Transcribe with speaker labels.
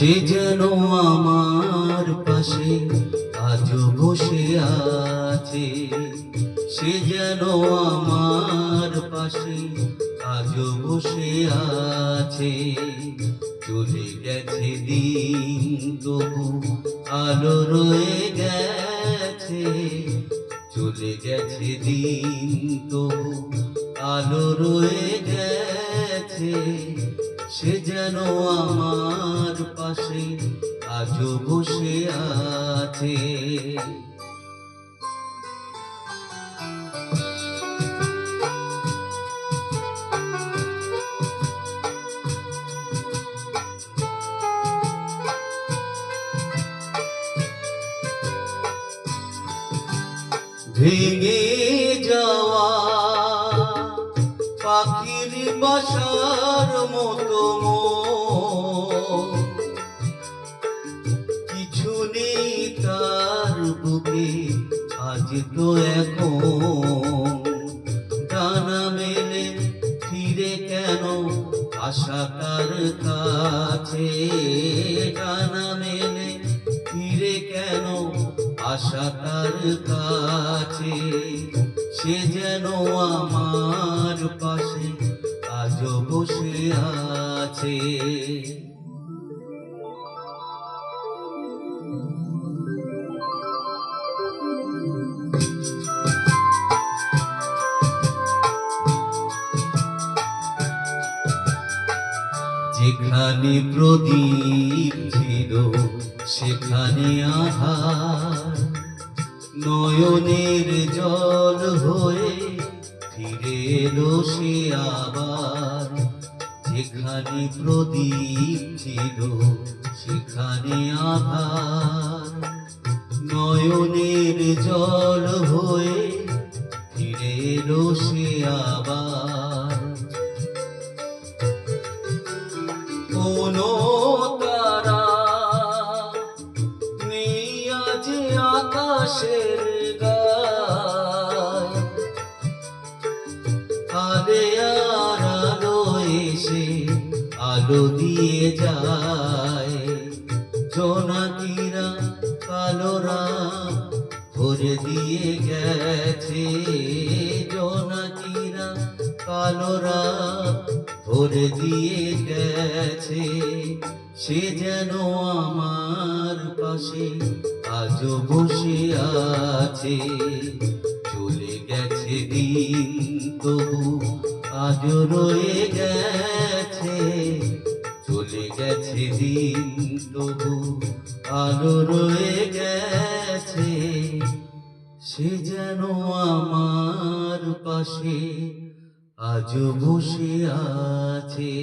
Speaker 1: সে যেন আমার পাশে আজও বসে আছে, সে যেন আমার পাশে আজও বসে আছে। চলে গেছে দিন তবু আলো রয়ে গেছে, চলে গেছে দিন তবু আলো রয়ে গেছে। সে যেন আমার পাশে আজও বসে আছে। ভেঙে যাওয়া পাখির বাসার মতো কিছু নেই তার বুকে আজ তো এখন। ডানা মেলে ফিরে কেন আশা তার কাছে, ডানা মেলে ফিরে কেন আশা তার কাছে। সে যেন আমার পাশে আজও বসে আছে। যেখানে প্রদীপ ছিল সেখানে আধার, নয়নের জল হয়ে ফিরে এলো সে আবার। যেখানে প্রদীপ ছিল সেখানে আধার, নয়নের জল হয়ে ফিরে এলো সে আবার। কোনো তারা নেই আজ আকাশের গায়, আলে আর আলো এসে আলো দিয়ে যায়। জোনাকিরা কালোরা ভরে দিয়ে গেছে, জোনাকিরা কালোরা ভরে দিয়ে গেছে। সে যেন আমার পাশে আজও বসে আছে, চলে গেছে দিন তবু আজও রয়ে গেছে। চলে গেছে দিন তবু আলো রয়ে গেছে। সে যেন আমার পাশে আজও বসে আছে।